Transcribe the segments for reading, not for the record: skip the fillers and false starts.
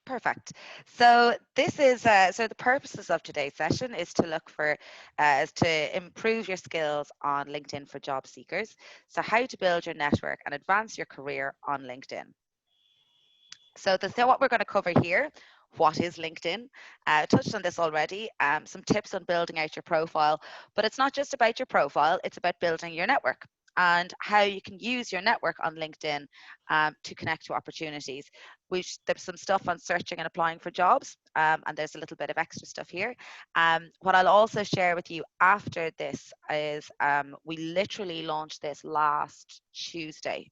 Perfect. So this is so the purposes of today's session is to look for is to improve your skills on LinkedIn for job seekers. So how to build your network and advance your career on LinkedIn. So what we're going to cover here. What is LinkedIn? I touched on this already. Some tips on building out your profile, but it's not just about your profile, it's about building your network and how you can use your network on LinkedIn to connect to opportunities. There's some stuff on searching and applying for jobs, and there's a little bit of extra stuff here. What I'll also share with you after this is we literally launched this last Tuesday.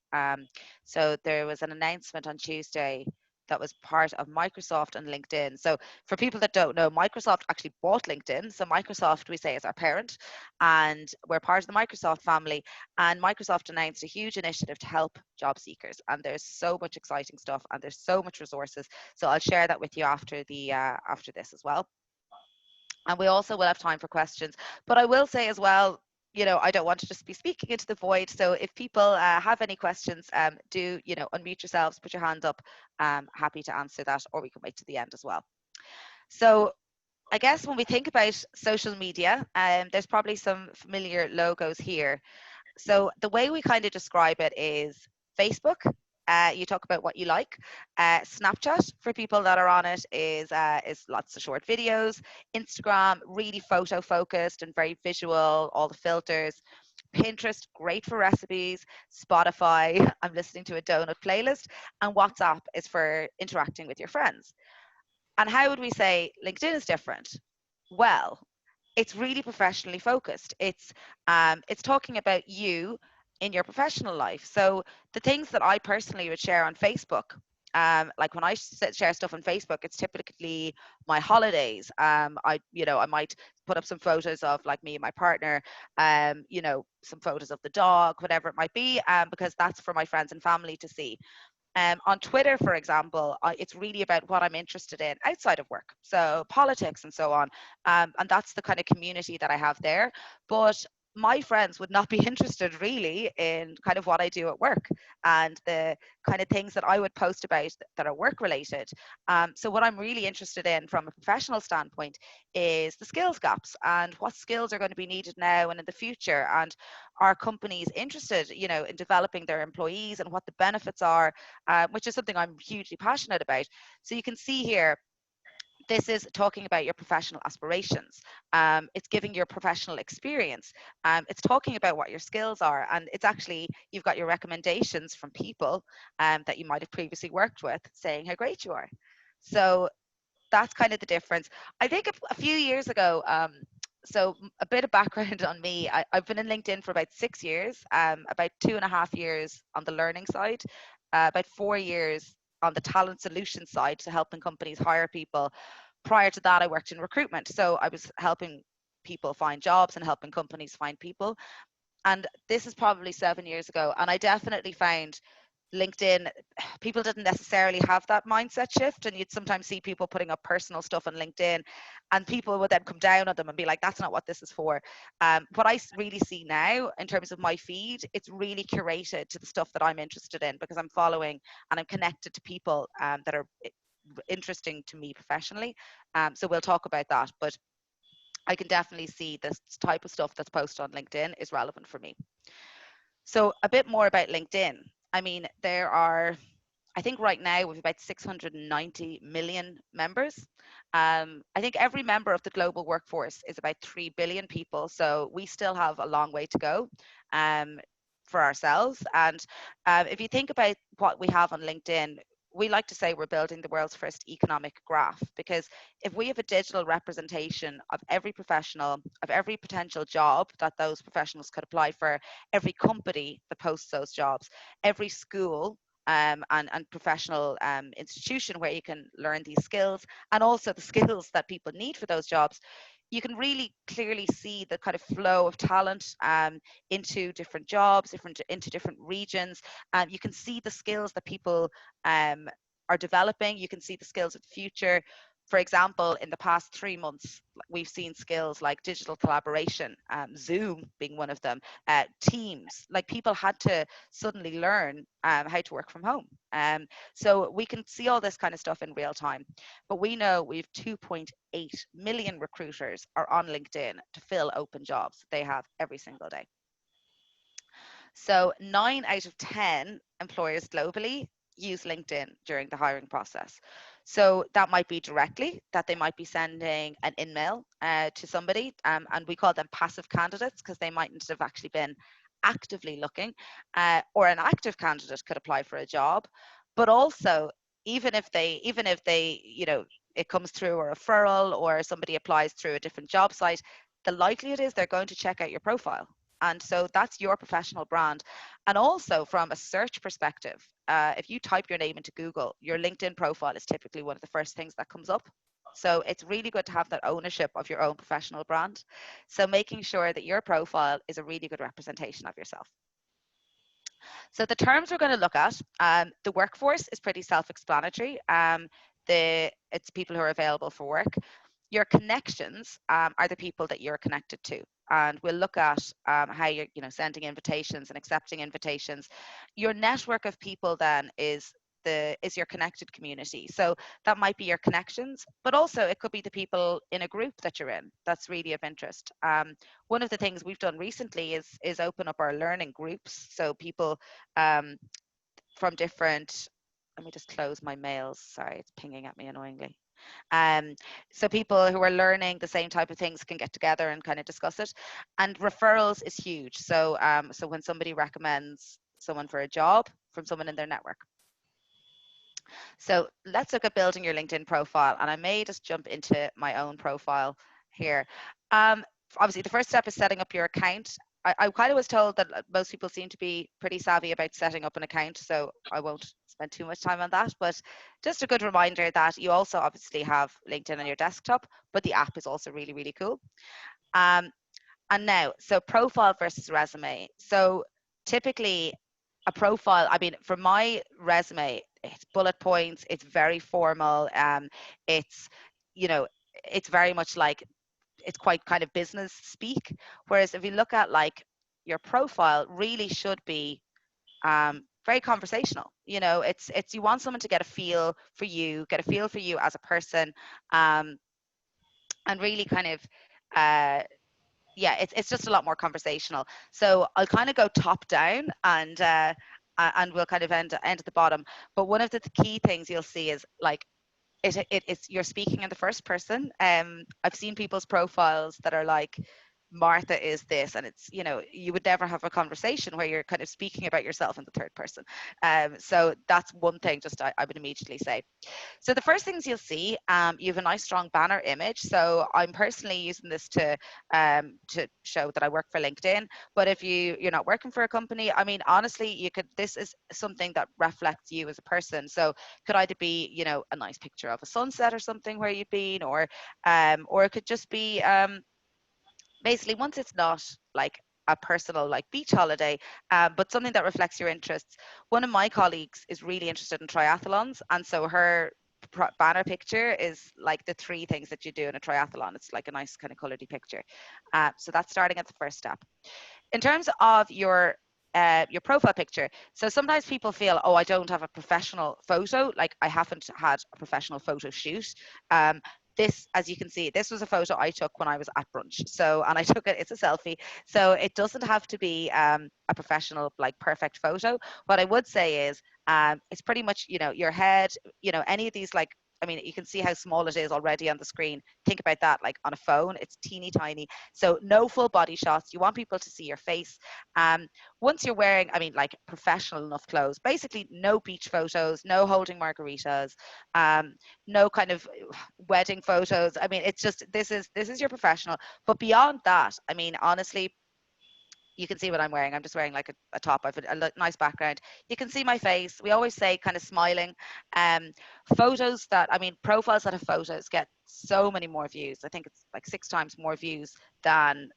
So there was an announcement on Tuesday that was part of Microsoft and LinkedIn. So for people that don't know, Microsoft actually bought LinkedIn. So Microsoft, we say, is our parent, and we're part of the Microsoft family. And Microsoft announced a huge initiative to help job seekers. And there's so much exciting stuff, and there's so much resources. So I'll share that with you after the after this as well. And we also will have time for questions. But I will say as well, I don't want to just be speaking into the void. So if people have any questions, do, unmute yourselves, put your hand up. Happy to answer that, or we can wait to the end as well. So I guess when we think about social media, there's probably some familiar logos here. So the way we kind of describe it is Facebook. You talk about what you like. Snapchat, for people that are on it, is lots of short videos. Instagram, really photo focused and very visual, all the filters. Pinterest, great for recipes. Spotify, I'm listening to a donut playlist. And WhatsApp is for interacting with your friends. And how would we say LinkedIn is different? Well, it's really professionally focused. It's talking about you in your professional life. So the things that I personally would share on Facebook, like when I share stuff on Facebook, it's typically my holidays. I might put up some photos of like me and my partner, some photos of the dog, whatever it might be, because that's for my friends and family to see. On Twitter, for example, it's really about what I'm interested in outside of work, so politics and so on. And that's the kind of community that I have there. But my friends would not be interested really in kind of what I do at work and the kind of things that I would post about that are work related. So what I'm really interested in from a professional standpoint is the skills gaps and what skills are going to be needed now and in the future, and are companies interested, in developing their employees and what the benefits are, which is something I'm hugely passionate about. So you can see here, this is talking about your professional aspirations. It's giving your professional experience. It's talking about what your skills are. And it's actually, you've got your recommendations from people that you might have previously worked with saying how great you are. So that's kind of the difference. I think a few years ago, so a bit of background on me. I've been in LinkedIn for about 6 years, about 2.5 years on the learning side, about 4 years on the talent solution side, so helping companies hire people. Prior to that, I worked in recruitment, so I was helping people find jobs and helping companies find people. And this is probably 7 years ago, and I definitely found LinkedIn, people didn't necessarily have that mindset shift, and you'd sometimes see people putting up personal stuff on LinkedIn, and people would then come down on them and be like, that's not what this is for. What I really see now in terms of my feed, it's really curated to the stuff that I'm interested in, because I'm following and I'm connected to people that are interesting to me professionally. So we'll talk about that, but I can definitely see this type of stuff that's posted on LinkedIn is relevant for me. So a bit more about LinkedIn. I mean, there are, I think right now we've about 690 million members. I think every member of the global workforce is about 3 billion people. So we still have a long way to go for ourselves. And if you think about what we have on LinkedIn, we like to say we're building the world's first economic graph, because if we have a digital representation of every professional, of every potential job that those professionals could apply for, every company that posts those jobs, every school and professional institution where you can learn these skills, and also the skills that people need for those jobs, you can really clearly see the kind of flow of talent into different jobs, into different regions. You can see the skills that people are developing. You can see the skills of the future. for example, in the past 3 months, we've seen skills like digital collaboration, Zoom being one of them, Teams. Like people had to suddenly learn how to work from home. So we can see all this kind of stuff in real time. But we know we've 2.8 million recruiters are on LinkedIn to fill open jobs they have every single day. So 9 out of 10 employers globally use LinkedIn during the hiring process. So that might be directly, that they might be sending an email to somebody, and we call them passive candidates because they mightn't have actually been actively looking, or an active candidate could apply for a job. But also, even if they, it comes through a referral or somebody applies through a different job site, the likelihood is they're going to check out your profile. And so that's your professional brand. And also from a search perspective, if you type your name into Google, your LinkedIn profile is typically one of the first things that comes up. So it's really good to have that ownership of your own professional brand. So making sure that your profile is a really good representation of yourself. So the terms we're going to look at, the workforce is pretty self-explanatory. It's people who are available for work. Your connections are the people that you're connected to, and we'll look at how you're, sending invitations and accepting invitations. Your network of people then is your connected community. So that might be your connections, but also it could be the people in a group that you're in that's really of interest. One of the things we've done recently is open up our learning groups, so people from different. Let me just close my mails. Sorry, it's pinging at me annoyingly. Um, so people who are learning the same type of things can get together and kind of discuss it. And referrals is huge. So when somebody recommends someone for a job from someone in their network. So let's look at building your LinkedIn profile. And I may just jump into my own profile here. Obviously, the first step is setting up your account. I kind of was told that most people seem to be pretty savvy about setting up an account, so I won't spend too much time on that. But just a good reminder that you also obviously have LinkedIn on your desktop, but the app is also really, really cool. And now, so profile versus resume. So typically, a profile, I mean, for my resume, it's bullet points, it's very formal, it's, you know, it's very much like, it's quite kind of business speak. Whereas if you look at like your profile, really should be very conversational. It's you want someone to get a feel for you as a person, um, and really kind of uh, yeah, it's just a lot more conversational. So I'll kind of go top down, and we'll kind of end at the bottom. But one of the key things you'll see is like it's you're speaking in the first person. I've seen people's profiles that are like, Martha is this, and it's, you would never have a conversation where you're kind of speaking about yourself in the third person. So that's one thing just I would immediately say. So the first things you'll see, you have a nice strong banner image. So I'm personally using this to show that I work for LinkedIn. But if you're not working for a company, I mean, honestly, you could. This is something that reflects you as a person. So could either be, a nice picture of a sunset or something where you've been, or it could just be basically, once it's not like a personal like beach holiday, but something that reflects your interests. One of my colleagues is really interested in triathlons, and so her banner picture is like the three things that you do in a triathlon. It's like a nice kind of colouredy picture. So that's starting at the first step. In terms of your profile picture, so sometimes people feel, oh, I don't have a professional photo, like I haven't had a professional photo shoot. This, as you can see, this was a photo I took when I was at brunch. So, and I took it, it's a selfie. So it doesn't have to be a professional, like perfect photo. What I would say is it's pretty much, your head, any of these, like, I mean, you can see how small it is already on the screen. Think about that, like on a phone, it's teeny tiny. So no full body shots. You want people to see your face. Once you're wearing, I mean, like professional enough clothes, basically no beach photos, no holding margaritas, no kind of wedding photos. I mean, it's just, this is your professional. But beyond that, I mean, honestly, you can see what I'm wearing. I'm just wearing like a top. I've a nice background. You can see my face. We always say kind of smiling. Um, Photos that, I mean, profiles that have photos get so many more views. I think it's like 6 times more views than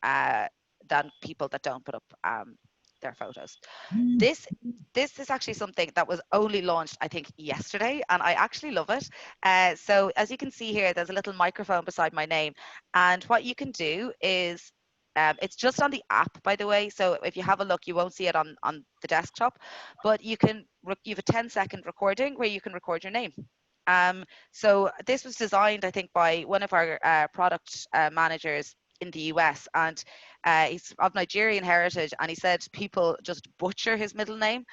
people that don't put up their photos. This this is actually something that was only launched, I think, yesterday, and I actually love it. So as you can see here, there's a little microphone beside my name, and what you can do is it's just on the app, by the way. So if you have a look, you won't see it on the desktop, but you have a 10-second recording where you can record your name. So this was designed, I think, by one of our product managers in the US, and he's of Nigerian heritage, and he said people just butcher his middle name.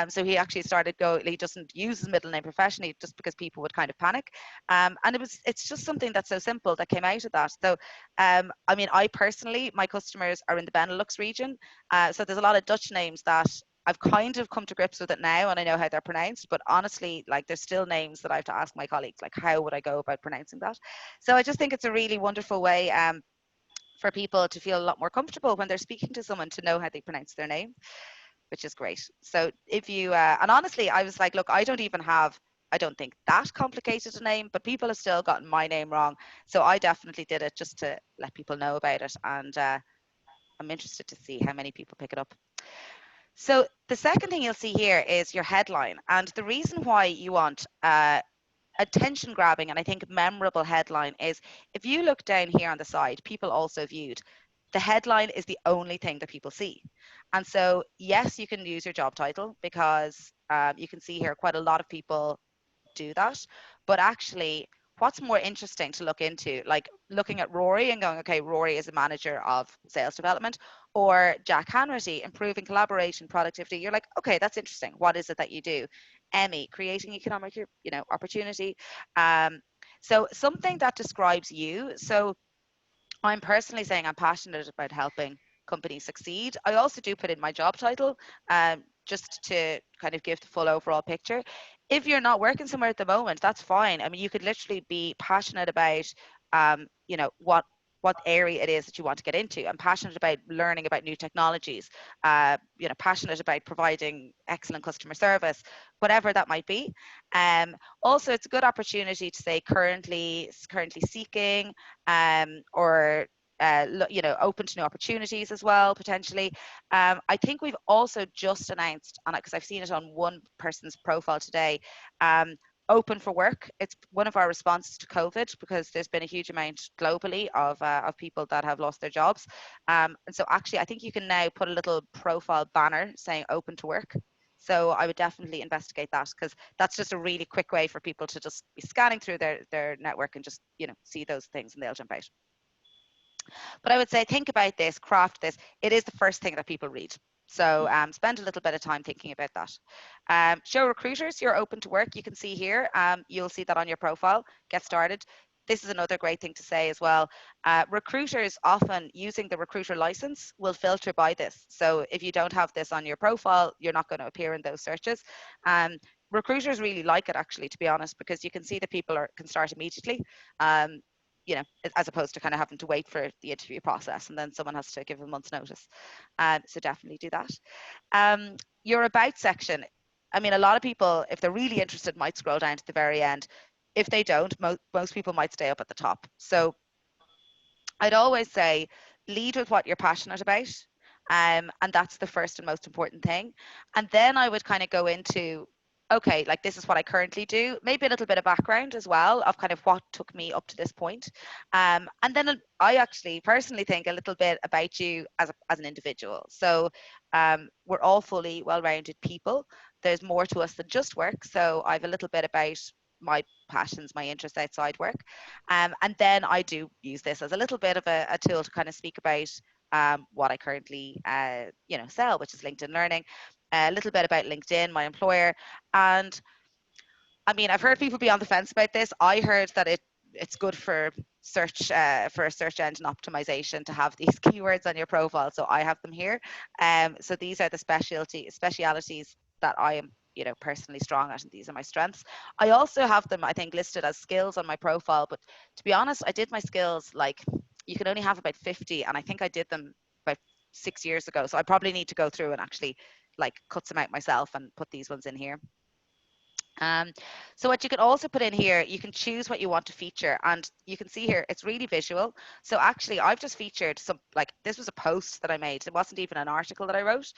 So he actually he doesn't use his middle name professionally just because people would kind of panic. And it's just something that's so simple that came out of that. So, I mean, I personally, my customers are in the Benelux region. So there's a lot of Dutch names that I've kind of come to grips with it now, and I know how they're pronounced. But honestly, like, there's still names that I have to ask my colleagues, like, how would I go about pronouncing that? So I just think it's a really wonderful way for people to feel a lot more comfortable when they're speaking to someone to know how they pronounce their name, which is great. So if you, and honestly, I was like, look, I don't think that complicated a name, but people have still gotten my name wrong. So I definitely did it just to let people know about it. And I'm interested to see how many people pick it up. So the second thing you'll see here is your headline. And the reason why you want attention grabbing and I think memorable headline is if you look down here on the side, people also viewed. The headline is the only thing that people see. And so, yes, you can use your job title because you can see here quite a lot of people do that. But actually, what's more interesting to look into, like looking at Rory and going, okay, Rory is a manager of sales development, or Jack Hanratty, improving collaboration, productivity. You're like, okay, that's interesting. What is it that you do? Emmy, creating economic, opportunity. Um, so something that describes you. So I'm personally saying I'm passionate about helping companies succeed. I also do put in my job title just to kind of give the full overall picture. If you're not working somewhere at the moment, that's fine. I mean, you could literally be passionate about, what area it is that you want to get into. I'm passionate about learning about new technologies. Passionate about providing excellent customer service, whatever that might be. Also, it's a good opportunity to say currently seeking, or open to new opportunities as well, potentially. I think we've also just announced, on it because I've seen it on one person's profile today, open for work. It's one of our responses to COVID because there's been a huge amount globally of people that have lost their jobs. And so actually, I think you can now put a little profile banner saying open to work. So I would definitely investigate that because that's just a really quick way for people to just be scanning through their network and just, see those things and they'll jump out. But I would say, think about this, craft this. It is the first thing that people read. So spend a little bit of time thinking about that. Show recruiters you're open to work. You can see here, you'll see that on your profile. Get started. This is another great thing to say as well. Recruiters often using the recruiter license will filter by this. So if you don't have this on your profile, you're not going to appear in those searches. Recruiters really like it, actually, to be honest, because you can see that people can start immediately. Um, as opposed to kind of having to wait for the interview process and then someone has to give a month's notice. So definitely do that. Your about section. I mean, a lot of people, if they're really interested, might scroll down to the very end. If they don't, most people might stay up at the top. So I'd always say lead with what you're passionate about. And that's the first and most important thing. And then I would kind of go into, okay, like this is what I currently do, maybe a little bit of background as well of kind of what took me up to this point. And then I actually personally think a little bit about you as an individual. So we're all fully well-rounded people. There's more to us than just work. So I have a little bit about my passions, my interests outside work. And then I do use this as a little bit of a tool to kind of speak about what I currently, sell, which is LinkedIn Learning. A little bit about LinkedIn, my employer. And I mean, I've heard people be on the fence about this. I heard that it's good for search engine optimization to have these keywords on your profile. So I have them here. So these are the specialities that I am, personally strong at, and these are my strengths. I also have them, I think, listed as skills on my profile. But to be honest, I did my skills, like, you can only have about 50, and I think I did them about 6 years ago. So I probably need to go through and actually like cut some out myself and put these ones in here. Um, so what you can also put in here, you can choose what you want to feature, and you can see here it's really visual. So actually, I've just featured some, like, this was a post that I made. It wasn't even an article that I wrote,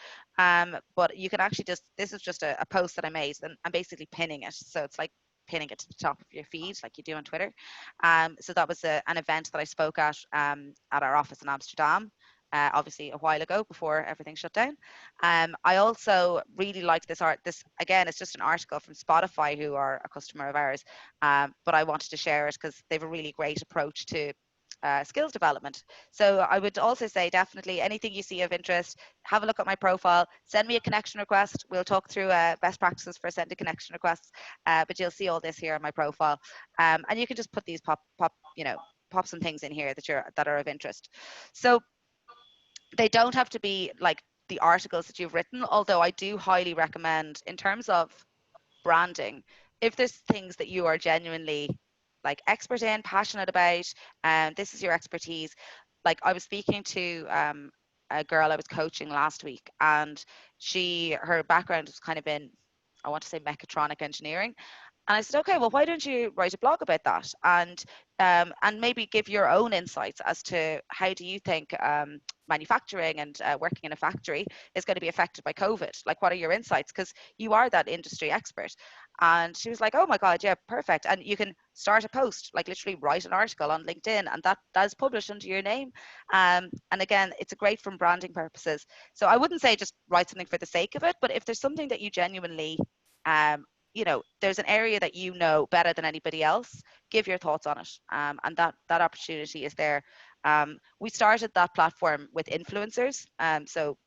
but you can actually just, this is just a post that I made, and I'm basically pinning it. So it's like pinning it to the top of your feed, like you do on Twitter. So that was an event that I spoke at our office in Amsterdam. Obviously a while ago before everything shut down. I also really liked this art. This again, it's just an article from Spotify, who are a customer of ours, but I wanted to share it because they have a really great approach to skills development. So I would also say definitely anything you see of interest, have a look at my profile, send me a connection request. We'll talk through best practices for sending connection requests, but you'll see all this here on my profile, and you can just put these pop some things in here that are of interest. So they don't have to be like the articles that you've written, although I do highly recommend, in terms of branding, if there's things that you are genuinely like expert in, passionate about, and this is your expertise. Like I was speaking to a girl I was coaching last week, and her background was kind of in, I want to say, mechatronic engineering. And I said, okay, well, why don't you write a blog about that, and maybe give your own insights as to how do you think manufacturing and working in a factory is going to be affected by COVID? Like, what are your insights? Because you are that industry expert. And she was like, oh my God, yeah, perfect. And you can start a post, like literally write an article on LinkedIn, and that is published under your name. And again, it's a great from branding purposes. So I wouldn't say just write something for the sake of it, but if there's something that you genuinely um, there's an area that you know better than anybody else, give your thoughts on it, and that opportunity is there. We started that platform with influencers, so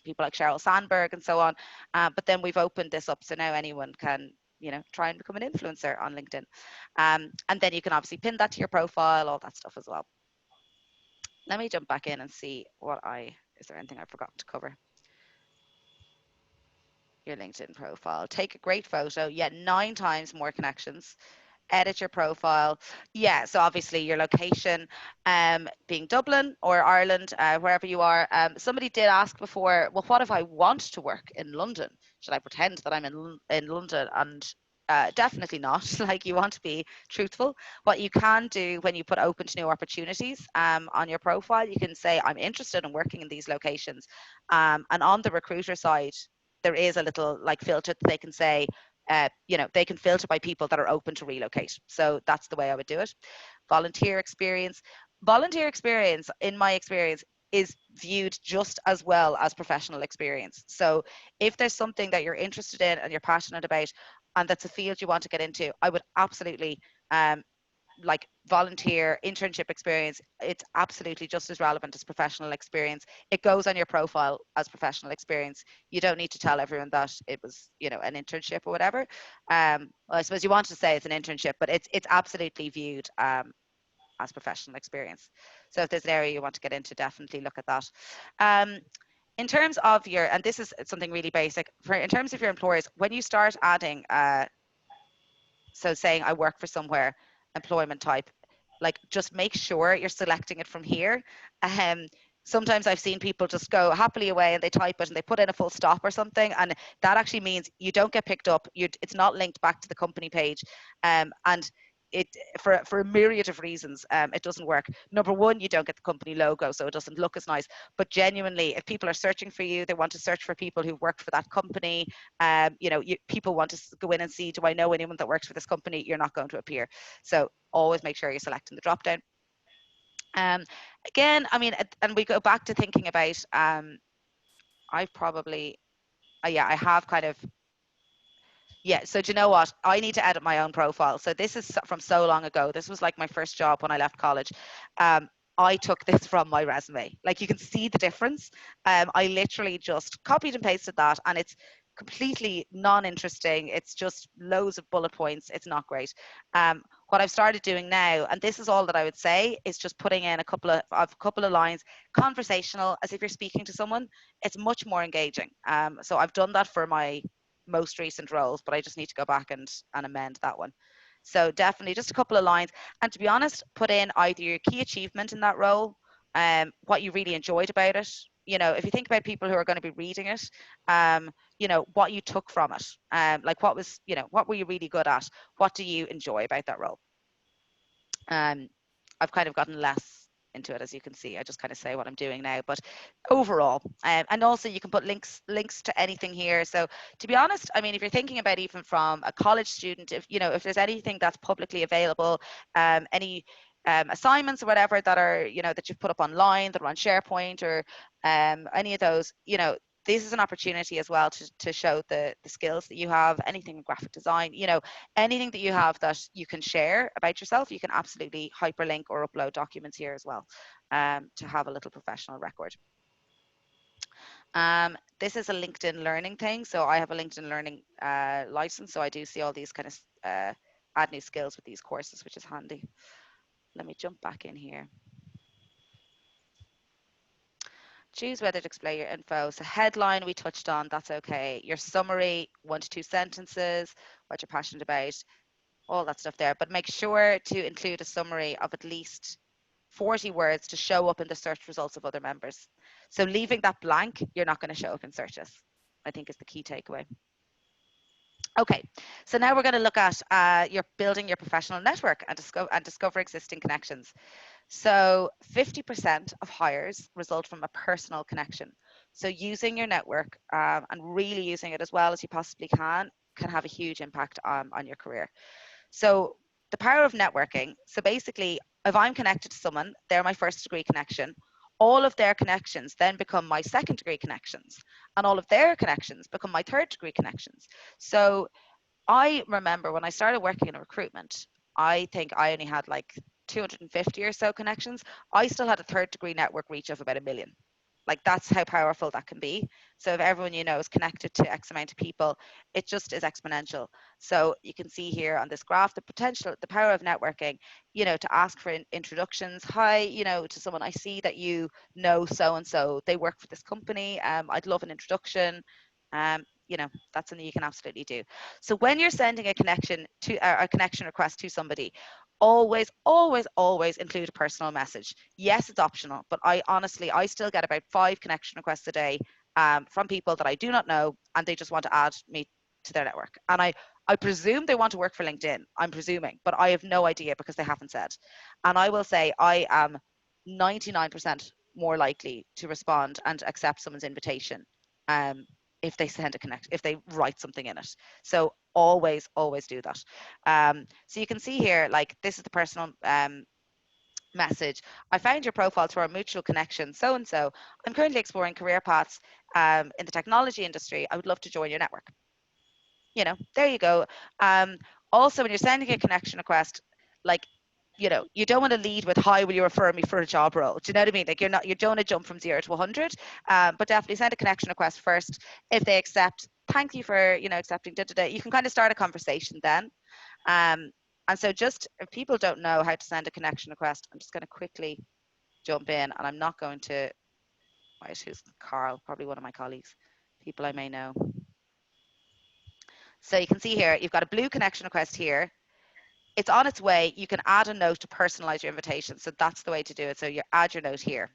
people like Sheryl Sandberg and so on, but then we've opened this up so now anyone can try and become an influencer on LinkedIn, and then you can obviously pin that to your profile, all that stuff as well. Let me jump back in and see is there anything I forgot to cover. Your LinkedIn profile, take a great photo, yeah, 9 times more connections. Edit your profile. Yeah, so obviously your location, being Dublin or Ireland, wherever you are. Somebody did ask before, well, what if I want to work in London? Should I pretend that I'm in London? And definitely not. Like, you want to be truthful. What you can do when you put open to new opportunities on your profile, you can say, I'm interested in working in these locations. And on the recruiter side, there is a little like filter that they can say, they can filter by people that are open to relocate. So that's the way I would do it. Volunteer experience. Volunteer experience, in my experience, is viewed just as well as professional experience. So if there's something that you're interested in and you're passionate about, and that's a field you want to get into, I would absolutely um, like volunteer internship experience. It's absolutely just as relevant as professional experience. It goes on your profile as professional experience. You don't need to tell everyone that it was an internship or whatever. Well, I suppose you want to say it's an internship, but it's absolutely viewed as professional experience. So if there's an area you want to get into, definitely look at that. um, in terms of and this is something really basic, in terms of your employers, when you start adding so saying I work for somewhere, employment type, like, just make sure you're selecting it from here. Um, Sometimes I've seen people just go happily away and they type it and they put in a full stop or something, and that actually means you don't get picked up. It's not linked back to the company page, and it for a myriad of reasons, it doesn't work. Number one, you don't get the company logo, so it doesn't look as nice. But genuinely, if people are searching for you, they want to search for people who've worked for that company. People want to go in and see, do I know anyone that works for this company? You're not going to appear. So always make sure you're selecting the drop down. Um, Again, I mean, and we go back to thinking about, I've probably, yeah, I have kind of, yeah. So do you know what? I need to edit my own profile. So this is from so long ago. This was like my first job when I left college. Um, I took this from my resume. Like, you can see the difference. I literally just copied and pasted that, and it's completely non-interesting. It's just loads of bullet points. It's not great. What I've started doing now, and this is all that I would say, is just putting in a couple of lines, conversational, as if you're speaking to someone. It's much more engaging. So I've done that for my most recent roles, but I just need to go back and amend that one. So definitely just a couple of lines. And to be honest, put in either your key achievement in that role, what you really enjoyed about it, if you think about people who are going to be reading it, what you took from it, like what were you really good at? What do you enjoy about that role? Um, I've kind of gotten less into it, as you can see. I just kind of say what I'm doing now, but overall, and also you can put links to anything here. So to be honest, I mean, if you're thinking about even from a college student, if there's anything that's publicly available, any assignments or whatever that are that you've put up online that are on SharePoint or any of those, this is an opportunity as well to show the skills that you have, anything in graphic design, anything that you have that you can share about yourself, you can absolutely hyperlink or upload documents here as well, to have a little professional record. This is a LinkedIn Learning thing. So I have a LinkedIn Learning license. So I do see all these kind of add new skills with these courses, which is handy. Let me jump back in here. Choose whether to display your info. So headline we touched on, that's okay. Your summary, 1 to 2 sentences, what you're passionate about, all that stuff there. But make sure to include a summary of at least 40 words to show up in the search results of other members. So leaving that blank, you're not going to show up in searches, I think is the key takeaway. Okay, so now we're going to look at your building your professional network and discover existing connections. So 50% of hires result from a personal connection. So using your network and really using it as well as you possibly can have a huge impact on your career. So the power of networking. So basically, if I'm connected to someone, they're my first degree connection. All of their connections then become my second degree connections, and all of their connections become my third degree connections. So I remember when I started working in recruitment, I think I only had like 250 or so connections. I still had a third degree network reach of about 1 million. Like that's how powerful that can be. So if everyone you know is connected to X amount of people, it just is exponential. So you can see here on this graph the potential, the power of networking, to ask for introductions. Hi, to someone, I see that you know so and so, they work for this company. I'd love an introduction. That's something you can absolutely do. So when you're sending a connection to a connection request to somebody, always, always, always include a personal message. Yes, it's optional, but I still get about 5 connection requests a day from people that I do not know, and they just want to add me to their network. And I presume they want to work for LinkedIn. I'm presuming, but I have no idea because they haven't said. And I will say I am 99% more likely to respond and accept someone's invitation if they send a connect, if they write something in it. So always, always do that. So you can see here, like this is the personal message. I found your profile through our mutual connection, so and so. I'm currently exploring career paths in the technology industry. I would love to join your network. There you go. Also, when you're sending a connection request, like you don't want to lead with "Hi, will you refer me for a job role?" Do you know what I mean? Like you don't want to jump from 0 to 100, but definitely send a connection request first. If they accept, thank you for accepting. You can kind of start a conversation then. And so just if people don't know how to send a connection request, I'm just going to quickly jump in, and I'm not going to. Wait, who's Carl? Probably one of my colleagues, people I may know. So you can see here, you've got a blue connection request here. It's on its way. You can add a note to personalize your invitation. So that's the way to do it. So you add your note here.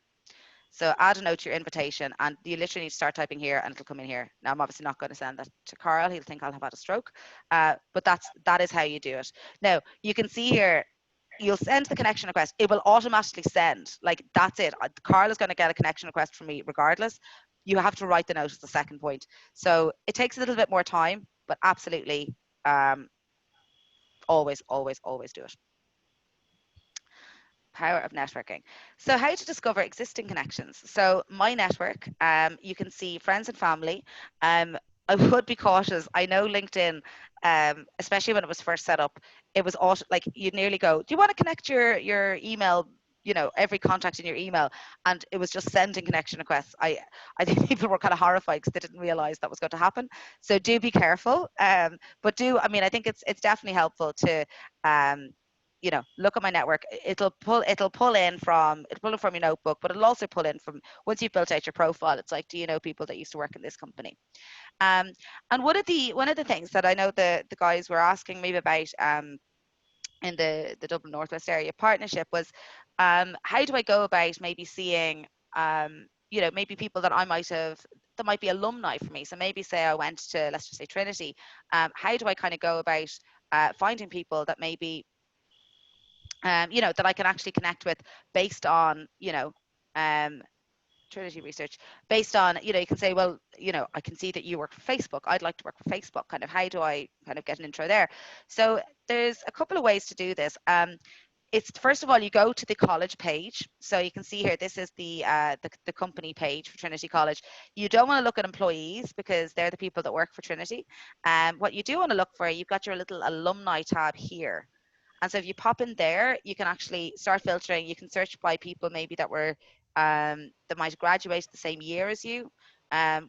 So add a note to your invitation, and you literally need to start typing here, and it'll come in here. Now I'm obviously not going to send that to Carl. He'll think I'll have had a stroke. But that is how you do it. Now you can see here, you'll send the connection request. It will automatically send. Like that's it. Carl is going to get a connection request from me regardless. You have to write the note as the second point. So it takes a little bit more time, but absolutely, always, always, always do it. Power of networking. So how to discover existing connections. So my network, you can see friends and family. I would be cautious. I know LinkedIn, especially when it was first set up, it was like you'd nearly go, do you want to connect your email, every contact in your email? And it was just sending connection requests. I think people were kind of horrified because they didn't realize that was going to happen. So do be careful. But I think it's definitely helpful to look at my network. It'll pull in from your notebook, but it'll also pull in from once you've built out your profile. It's like, do you know people that used to work in this company? And one of the things that I know the guys were asking me about in the Dublin Northwest area partnership was how do I go about maybe seeing maybe people that I might have, that might be alumni for me. So maybe say I went to, let's just say Trinity. How do I kind of go about finding people that maybe, that I can actually connect with based on, um, Trinity research, based on, you can say, well, I can see that you work for Facebook. I'd like to work for Facebook. Kind of, how do I kind of get an intro there? So there's a couple of ways to do this. It's, first of all, you go to the college page. So you can see here, this is the company page for Trinity College. You don't want to look at employees because they're the people that work for Trinity. What you do want to look for, you've got your little alumni tab here. And so if you pop in there, you can actually start filtering. You can search by people maybe that were that might graduate the same year as you.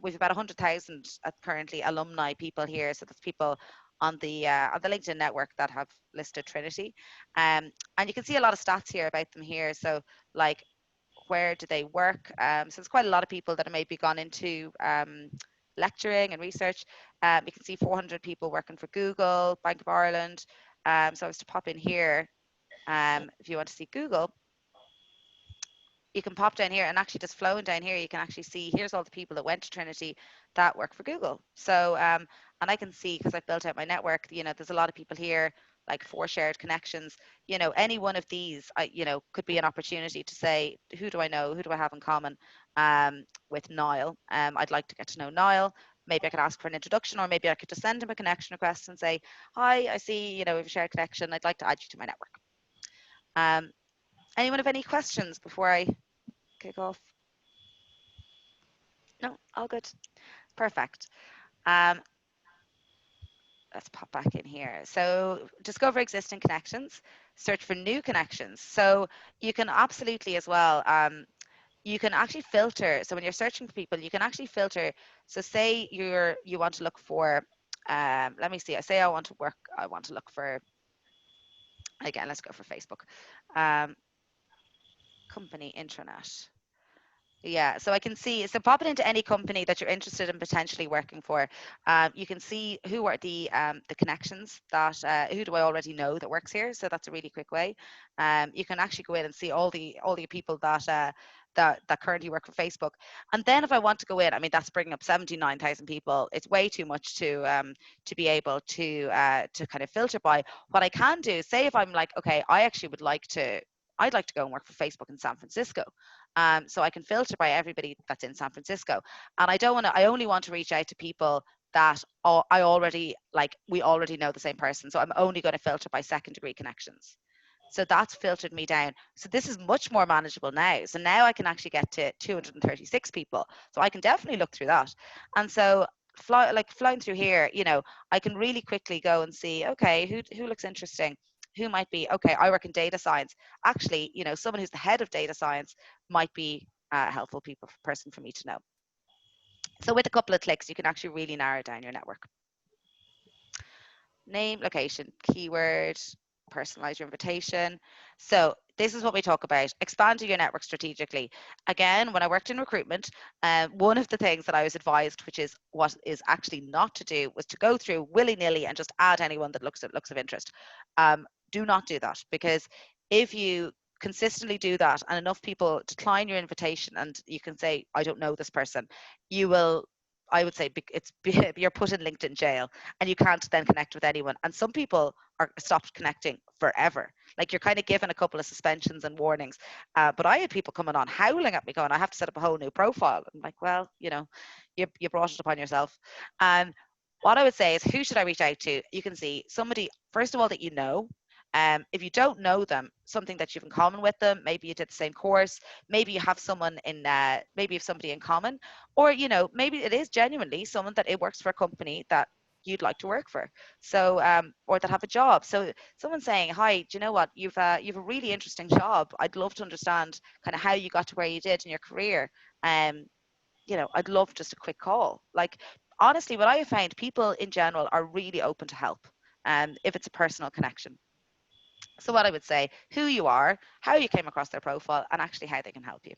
We've about 100,000 currently alumni people here. So that's people on the LinkedIn network that have listed Trinity. And you can see a lot of stats here about them here. So like, where do they work? So there's quite a lot of people that have maybe gone into lecturing and research. You can see 400 people working for Google, Bank of Ireland. So I was to pop in here, if you want to see Google, you can pop down here, and actually just flowing down here, you can actually see here's all the people that went to Trinity that work for Google. So, and I can see, because I've built out my network, there's a lot of people here, like 4 shared connections. Any one of these, could be an opportunity to say, who do I know? Who do I have in common with Niall? I'd like to get to know Niall. Maybe I could ask for an introduction, or maybe I could just send him a connection request and say, hi, I see, we have a shared connection. I'd like to add you to my network. Um, Anyone have any questions before I kick off? No, all good. Perfect. Um, let's pop back in here. So discover existing connections, search for new connections. So you can absolutely as well, you can actually filter. So when you're searching for people, you can actually filter. So say you want to look for, let me see, I say I want to look for, again, let's go for Facebook, um, company intranet. Yeah, so I can see, so pop it into any company that you're interested in potentially working for. You can see who are the connections that, who do I already know that works here. So that's a really quick way. You can actually go in and see all the people that that currently work for Facebook. And then if I want to go in, I mean, that's bringing up 79,000 people. It's way too much to be able to kind of filter by. What I can do, say if I'm like, okay, I'd like to go and work for Facebook in San Francisco. So I can filter by everybody that's in San Francisco. And I only want to reach out to people that I already, like, we already know the same person. So I'm only going to filter by second degree connections. So that's filtered me down. So this is much more manageable now. So now I can actually get to 236 people. So I can definitely look through that. And so flying through here, I can really quickly go and see, okay, who looks interesting? Who might be, okay, I work in data science. Actually, someone who's the head of data science might be a helpful person for me to know. So with a couple of clicks, you can actually really narrow down your network. Name, location, keyword, personalize your invitation. So this is what we talk about: expanding your network strategically. Again, when I worked in recruitment, one of the things that I was advised, which is what is actually not to do, was to go through willy-nilly and just add anyone that looks of interest. Do not do that, because if you consistently do that and enough people decline your invitation and you can say, I don't know this person, you will, I would say, you're put in LinkedIn jail, and you can't then connect with anyone. And some people are stopped connecting forever. Like, you're kind of given a couple of suspensions and warnings. But I had people coming on howling at me, going, I have to set up a whole new profile. I'm like, well, you brought it upon yourself. And what I would say is, who should I reach out to? You can see somebody, first of all, that you know. If you don't know them, something that you've in common with them, maybe you did the same course, maybe you have someone in, maybe you have somebody in common, or maybe it is genuinely someone that it works for a company that you'd like to work for, so or that have a job. So someone saying, hi, do you know what, you've a really interesting job, I'd love to understand kind of how you got to where you did in your career. I'd love just a quick call. Like, honestly, what I have found, people in general are really open to help, if it's a personal connection. So what I would say, who you are, how you came across their profile, and actually how they can help you.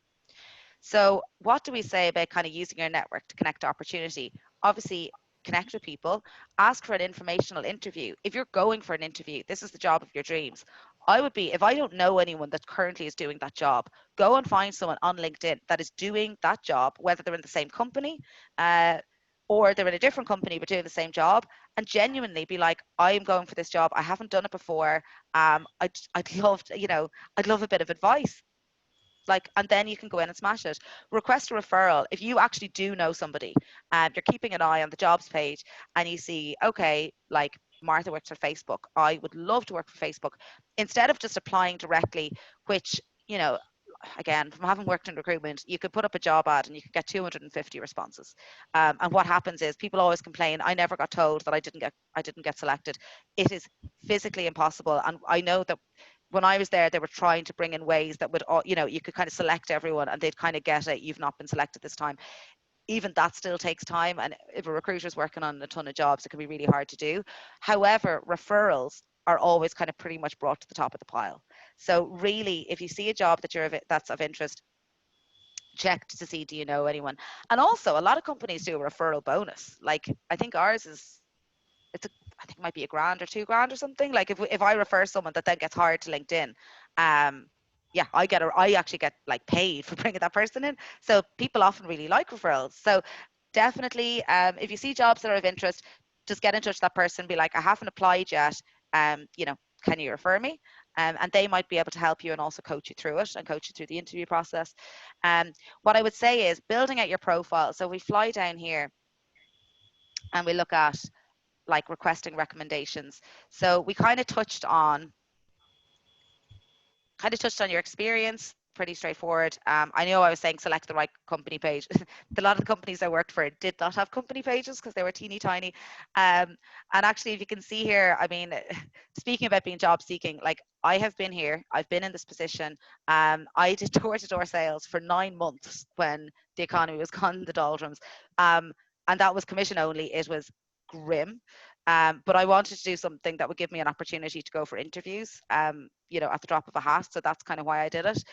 So what do we say about kind of using your network to connect to opportunity? Obviously, connect with people, ask for an informational interview. If you're going for an interview, this is the job of your dreams. I would be, if I don't know anyone that currently is doing that job, go and find someone on LinkedIn that is doing that job, whether they're in the same company, uh, or they're in a different company but doing the same job, and genuinely be like, I am going for this job. I haven't done it before. I'd love to, I'd love a bit of advice. Like, and then you can go in and smash it. Request a referral if you actually do know somebody and you're keeping an eye on the jobs page and you see, okay, like Martha works for Facebook, I would love to work for Facebook. Instead of just applying directly, which, you know again, from having worked in recruitment, you could put up a job ad and you could get 250 responses. And what happens is people always complain, I never got told that I didn't get selected. It is physically impossible. And I know that when I was there, they were trying to bring in ways that would, you could kind of select everyone and they'd kind of get it. You've not been selected this time. Even that still takes time. And if a recruiter's working on a ton of jobs, it can be really hard to do. However, referrals are always kind of pretty much brought to the top of the pile. So really, if you see a job that's of interest, check to see, do you know anyone? And also, a lot of companies do a referral bonus. Like, I think ours is, it's a, I think it might be $1,000 or $2,000 or something. Like, if I refer someone that then gets hired to LinkedIn, um, yeah, I actually get like paid for bringing that person in. So people often really like referrals. So definitely, if you see jobs that are of interest, just get in touch with that person. Be like, I haven't applied yet. Can you refer me? And they might be able to help you and also coach you through it and coach you through the interview process. Um, what I would say is building out your profile. So we fly down here and we look at like requesting recommendations. So we kind of touched on your experience. Pretty straightforward. I know I was saying select the right company page. A lot of the companies I worked for did not have company pages because they were teeny tiny. Um, and actually, if you can see here, I mean, speaking about being job seeking, like I have been here, I've been in this position. I did door to door sales for 9 months when the economy was gone in the doldrums. Um, and that was commission only. It was grim. But I wanted to do something that would give me an opportunity to go for interviews, at the drop of a hat. So that's kind of why I did it.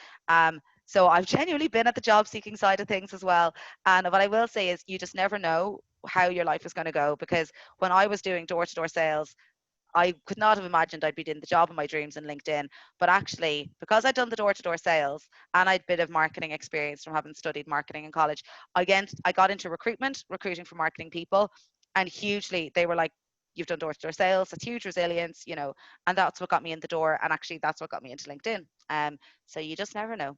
So I've genuinely been at the job seeking side of things as well. And what I will say is you just never know how your life is going to go, because when I was doing door to door sales, I could not have imagined I'd be doing the job of my dreams in LinkedIn. But actually, because I'd done the door to door sales and I'd a bit of marketing experience from having studied marketing in college, again, I got into recruitment, recruiting for marketing people. And hugely, they were like, you've done door to door sales, that's huge resilience, and that's what got me in the door. And actually, that's what got me into LinkedIn. So you just never know.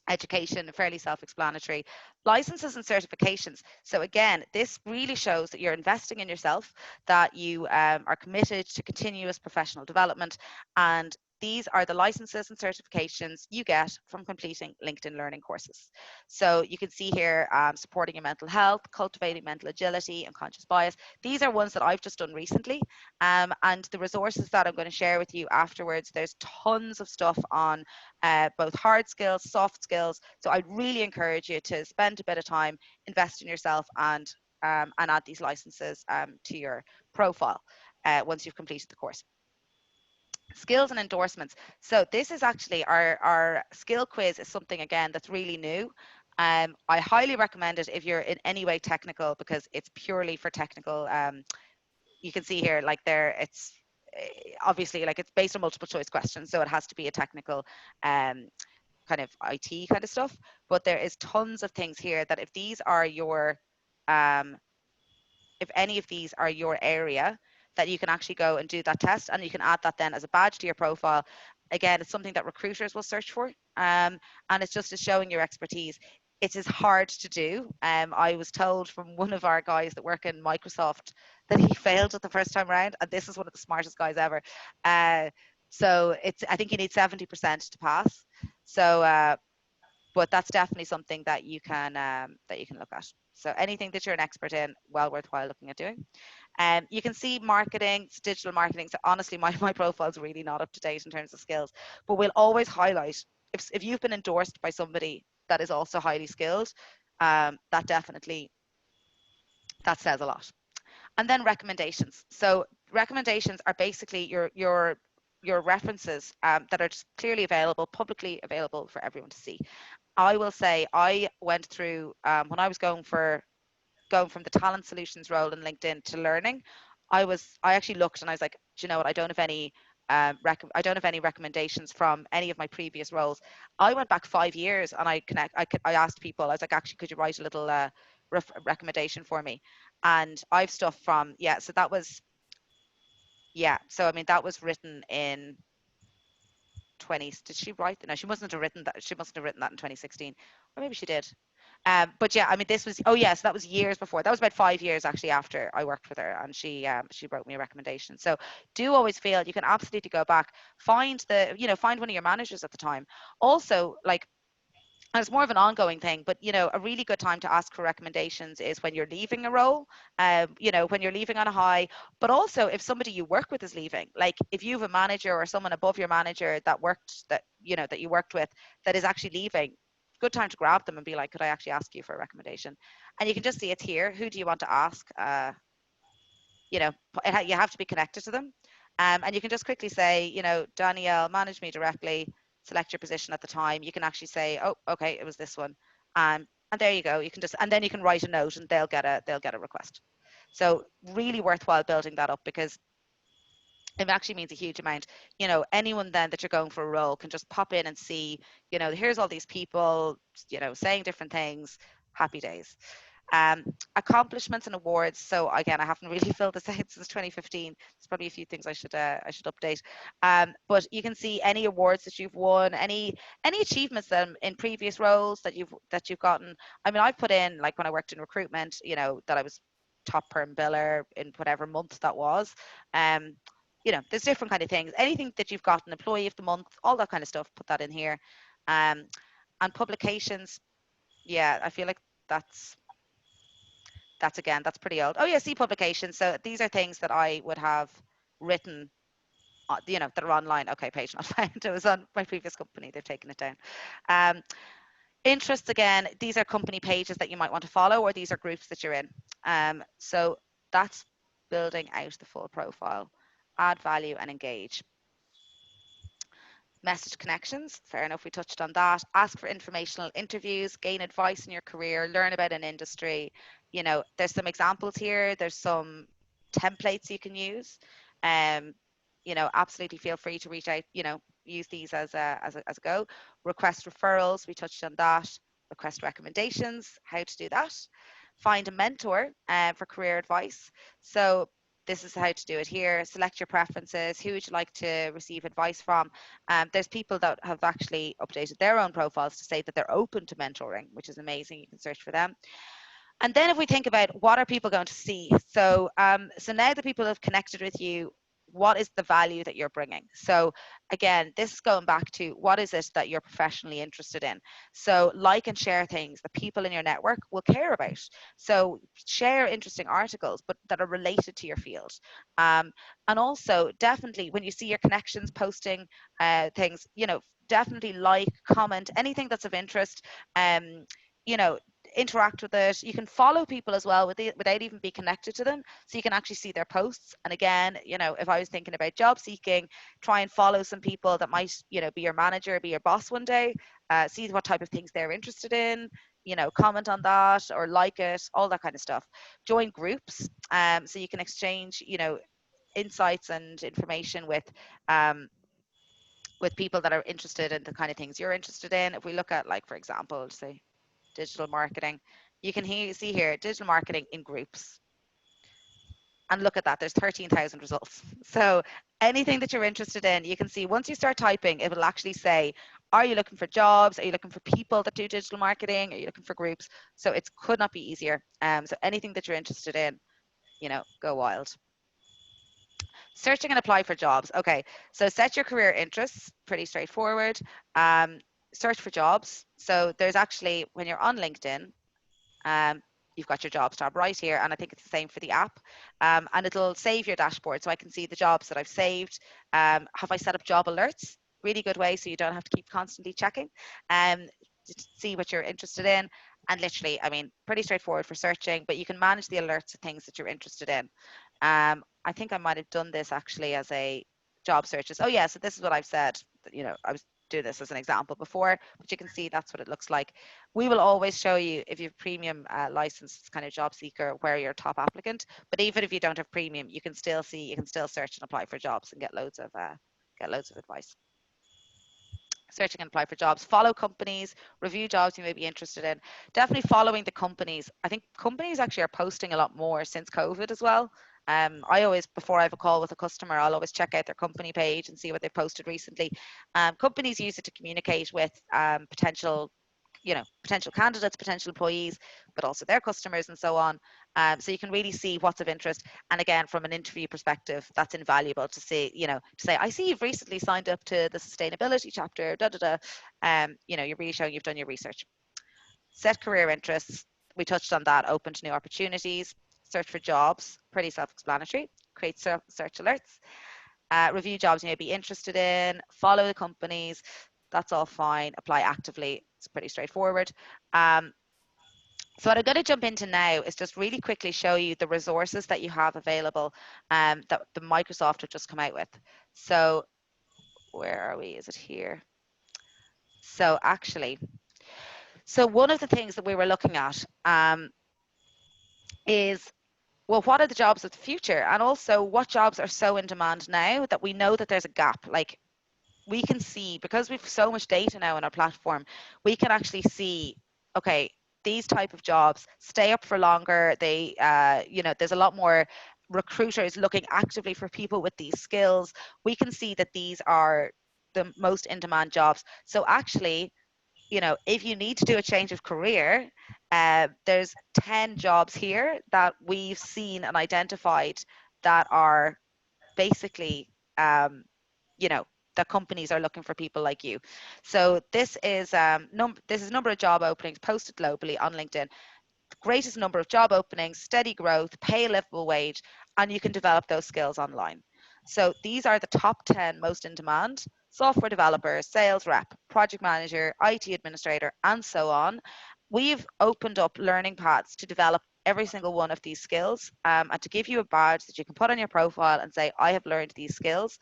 Education, fairly self-explanatory. Licenses and certifications. So again, this really shows that you're investing in yourself, that you are committed to continuous professional development, and these are the licenses and certifications you get from completing LinkedIn learning courses. So you can see here, supporting your mental health, cultivating mental agility and conscious bias. These are ones that I've just done recently. And the resources that I'm going to share with you afterwards, there's tons of stuff on both hard skills, soft skills. So I'd really encourage you to spend a bit of time, invest in yourself, and add these licenses to your profile once you've completed the course. Skills and endorsements. So this is actually our skill quiz is something, again, that's really new. I highly recommend it if you're in any way technical, because it's purely for technical. You can see here, like there, it's obviously like it's based on multiple choice questions, so it has to be a technical um, kind of IT kind of stuff. But there is tons of things here that um, if any of these are your area, that you can actually go and do that test, and you can add that then as a badge to your profile. Again, it's something that recruiters will search for, and it's just showing your expertise. It is hard to do. I was told from one of our guys that work in Microsoft that he failed it the first time around, and this is one of the smartest guys ever. So I think you need 70% to pass. So but that's definitely something that you can look at. So anything that you're an expert in, well worthwhile looking at doing. You can see marketing, digital marketing. So honestly, my profile is really not up to date in terms of skills, but we'll always highlight if you've been endorsed by somebody that is also highly skilled, that definitely that says a lot. And then recommendations. So recommendations are basically your references that are just clearly available, publicly available for everyone to see. I will say I went through when I was going from the talent solutions role in LinkedIn to learning. I actually looked and I was like, do you know what? I don't have any. I don't have any recommendations from any of my previous roles. I went back 5 years and I asked people. I was like, actually, could you write a little recommendation for me? And I've stuff from, yeah. So that was, yeah. So I mean, that was written in 20. Did she write? No, she mustn't have written that. She mustn't have written that in 2016, or maybe she did. But yeah, I mean, this was, oh yeah, so that was years before. That was about 5 years actually after I worked with her, and she wrote me a recommendation. So do always feel you can absolutely go back, find find one of your managers at the time. Also, like, and it's more of an ongoing thing, but a really good time to ask for recommendations is when you're leaving a role, when you're leaving on a high, but also if somebody you work with is leaving. Like if you have a manager or someone above your manager that you worked with that is actually leaving, good time to grab them and be like, could I actually ask you for a recommendation? And you can just see it's here. Who do you want to ask? You know, you have to be connected to them. And you can just quickly say, Danielle, manage me directly, select your position at the time. You can actually say, oh, okay, it was this one. And there you go. You can just, and then you can write a note and they'll get a request. So really worthwhile building that up, because it actually means a huge amount. Anyone then that you're going for a role can just pop in and see, here's all these people, saying different things. Happy days. Um, Accomplishments and awards. So again, I haven't really filled this out since 2015. There's probably a few things I should update. But you can see any awards that you've won, any achievements in previous roles that you've gotten. I mean, I've put in, like when I worked in recruitment, that I was top perm biller in whatever month that was. Um, there's different kind of things. Anything that you've got, an employee of the month, all that kind of stuff, put that in here. Um, and publications, yeah, I feel like that's that's pretty old. Oh yeah, see publications. So these are things that I would have written, that are online. Okay, page not found. It was on my previous company. They've taken it down. Um, Interests, again, these are company pages that you might want to follow, or these are groups that you're in. So that's building out the full profile. Add value and engage. Message connections, fair enough, we touched on that. Ask for informational interviews, gain advice in your career, learn about an industry. There's some examples here, there's some templates you can use. um Absolutely feel free to reach out, use these as a go. Request referrals, we touched on that. Request recommendations, how to do that. Find a mentor for career advice. So this is how to do it here. Select your preferences. Who would you like to receive advice from? There's people that have actually updated their own profiles to say that they're open to mentoring, which is amazing. You can search for them. And then if we think about what are people going to see, so now that people have connected with you, what is the value that you're bringing? So again, this is going back to what is it that you're professionally interested in. So like and share things that people in your network will care about. So share interesting articles, but that are related to your field. And also definitely when you see your connections posting things, definitely like, comment, anything that's of interest. You know, interact with it. You can follow people as well without even be connected to them, so you can actually see their posts. And again, if I was thinking about job seeking, try and follow some people that might, be your manager, be your boss one day. See what type of things they're interested in. Comment on that or like it, all that kind of stuff. Join groups, so you can exchange, insights and information with people that are interested in the kind of things you're interested in. If we look at, like, for example, say digital marketing, you can see here digital marketing in groups, and look at that, there's 13,000 results. So anything that you're interested in, you can see once you start typing, it will actually say, are you looking for jobs? Are you looking for people that do digital marketing? Are you looking for groups? So it could not be easier. So anything that you're interested in, go wild. Searching and apply for jobs. Okay, so set your career interests, pretty straightforward. Um, Search for jobs. So there's actually, when you're on LinkedIn, um, you've got your jobs tab right here, and I think it's the same for the app. And it'll save your dashboard, so I can see the jobs that I've saved. Have I set up job alerts? Really good way, so you don't have to keep constantly checking. To see what you're interested in. And literally, I mean, pretty straightforward for searching, but you can manage the alerts of things that you're interested in. I think I might have done this actually as a job searches. Oh yeah, so this is what I've said. I was doing this as an example before, but you can see that's what it looks like. We will always show you, if you have premium licensed kind of job seeker, where you're a top applicant. But even if you don't have premium, you can still see, you can still search and apply for jobs and get loads of get loads of advice. Searching and apply for jobs, follow companies, review jobs you may be interested in. Definitely following the companies. I think companies actually are posting a lot more since COVID as well. I always, before I have a call with a customer, I'll always check out their company page and see what they've posted recently. Companies use it to communicate with potential, potential candidates, potential employees, but also their customers and so on. So you can really see what's of interest. And again, from an interview perspective, that's invaluable to see, to say, I see you've recently signed up to the sustainability chapter, da da da. You're really showing you've done your research. Set career interests. We touched on that. Open to new opportunities. Search for jobs. Pretty self-explanatory. Create search alerts. Review jobs you may be interested in. Follow the companies. That's all fine. Apply actively. It's pretty straightforward. So what I'm going to jump into now is just really quickly show you the resources that you have available that the Microsoft have just come out with. So where are we? Is it here? So actually, one of the things that we were looking at is, well, what are the jobs of the future? And also what jobs are so in demand now that we know that there's a gap? Like, we can see, because we've so much data now on our platform, we can actually see, okay, these type of jobs stay up for longer. They, there's a lot more recruiters looking actively for people with these skills. We can see that these are the most in demand jobs. So actually, if you need to do a change of career, there's 10 jobs here that we've seen and identified that are basically, that companies are looking for people like you. So this is number of job openings posted globally on LinkedIn. The greatest number of job openings, steady growth, pay a livable wage, and you can develop those skills online. So these are the top 10 most in demand: software developer, sales rep, project manager, IT administrator, and so on. We've opened up learning paths to develop every single one of these skills, and to give you a badge that you can put on your profile and say, I have learned these skills.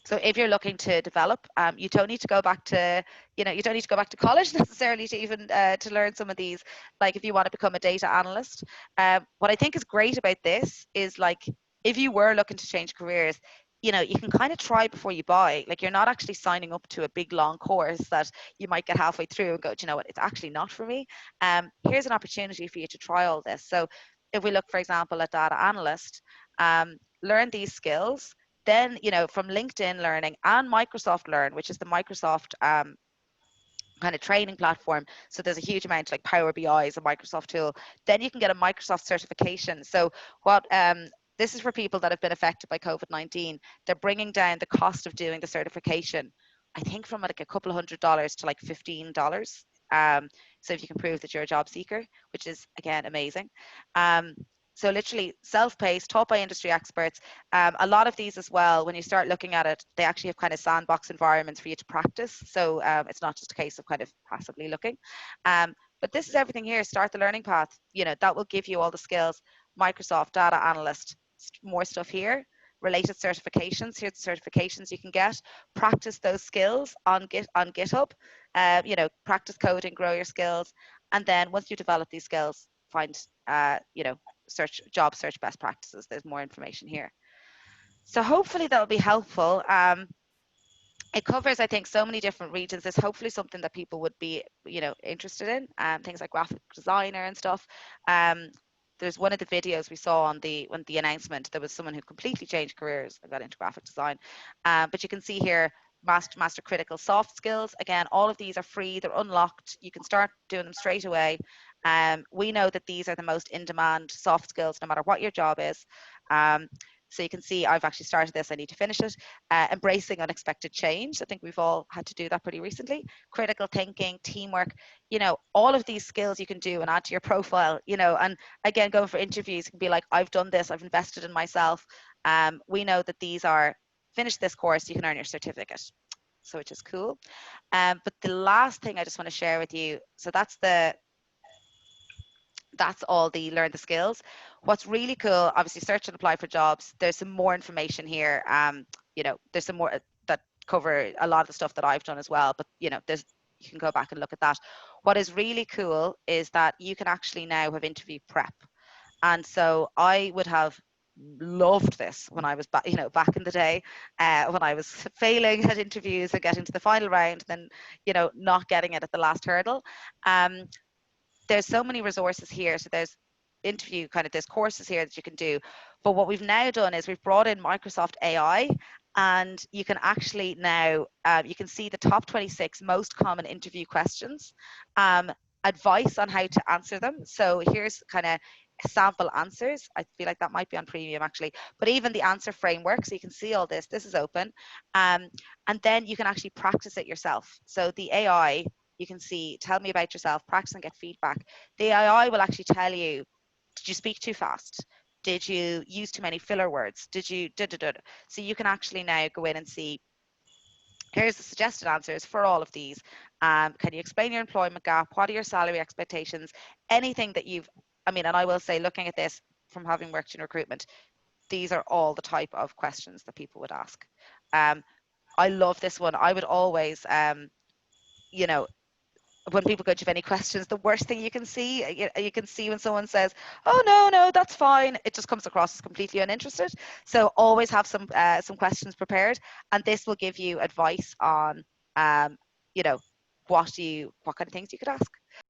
So if you're looking to develop, you don't need to go back to, you don't need to go back to college necessarily to even to learn some of these. Like if you want to become a data analyst, what I think is great about this is, like, if you were looking to change careers, you can kind of try before you buy. Like, you're not actually signing up to a big long course that you might get halfway through and go, do you know what, it's actually not for me. Here's an opportunity for you to try all this. So if we look, for example, at data analyst, learn these skills. Then, from LinkedIn Learning and Microsoft Learn, which is the Microsoft kind of training platform. So there's a huge amount, like Power BI is a Microsoft tool. Then you can get a Microsoft certification. So what this is for people that have been affected by COVID-19. They're bringing down the cost of doing the certification, I think, from like a couple of $100 to like $15. So if you can prove that you're a job seeker, which is, again, amazing. So literally self-paced, taught by industry experts. A lot of these as well, when you start looking at it, they actually have kind of sandbox environments for you to practice. So it's not just a case of kind of passively looking. But this is everything here. Start the learning path. That will give you all the skills. Microsoft Data Analyst, more stuff here. Related certifications. Here's the certifications you can get. Practice those skills on GitHub. Practice coding, grow your skills. And then once you develop these skills, find, job search best practices. There's more information here. So hopefully that'll be helpful. It covers, I think, so many different regions. It's hopefully something that people would be, interested in. Things like graphic designer and stuff. There's one of the videos we saw on the announcement. There was someone who completely changed careers and got into graphic design. But you can see here, master critical soft skills. Again, all of these are free. They're unlocked. You can start doing them straight away. We know that these are the most in-demand soft skills, no matter what your job is. So you can see I've actually started this. I need to finish it. Embracing unexpected change. I think we've all had to do that pretty recently. Critical thinking, teamwork. All of these skills you can do and add to your profile. And again, going for interviews, you can be like, I've done this. I've invested in myself. We know that these are, finish this course, you can earn your certificate. So which is cool. But the last thing I just want to share with you. So that's all the learn the skills. What's really cool, obviously, search and apply for jobs. There's some more information here. There's some more that cover a lot of the stuff that I've done as well. But you can go back and look at that. What is really cool is that you can actually now have interview prep. And so I would have loved this when I was back, back in the day, when I was failing at interviews and getting to the final round, then, not getting it at the last hurdle. Um, there's so many resources here. So there's courses here that you can do. But what we've now done is we've brought in Microsoft AI, and you can actually now, you can see the top 26 most common interview questions, um, advice on how to answer them. So here's kind of sample answers. I feel like that might be on premium actually, but even the answer framework. So you can see all this. This is open. Um, and then you can actually practice it yourself. So the AI, you can see, tell me about yourself, practice and get feedback. The AI will actually tell you, did you speak too fast? Did you use too many filler words? Did you da, da, da. So you can actually now go in and see, here's the suggested answers for all of these. Can you explain your employment gap? What are your salary expectations? Anything that and I will say, looking at this from having worked in recruitment, these are all the type of questions that people would ask. I love this one. I would always, you know, when people go, do you have any questions? The worst thing you can see when someone says, "Oh no, that's fine," it just comes across as completely uninterested. So always have some questions prepared, and this will give you advice on, um, you know, what kind of things you could ask.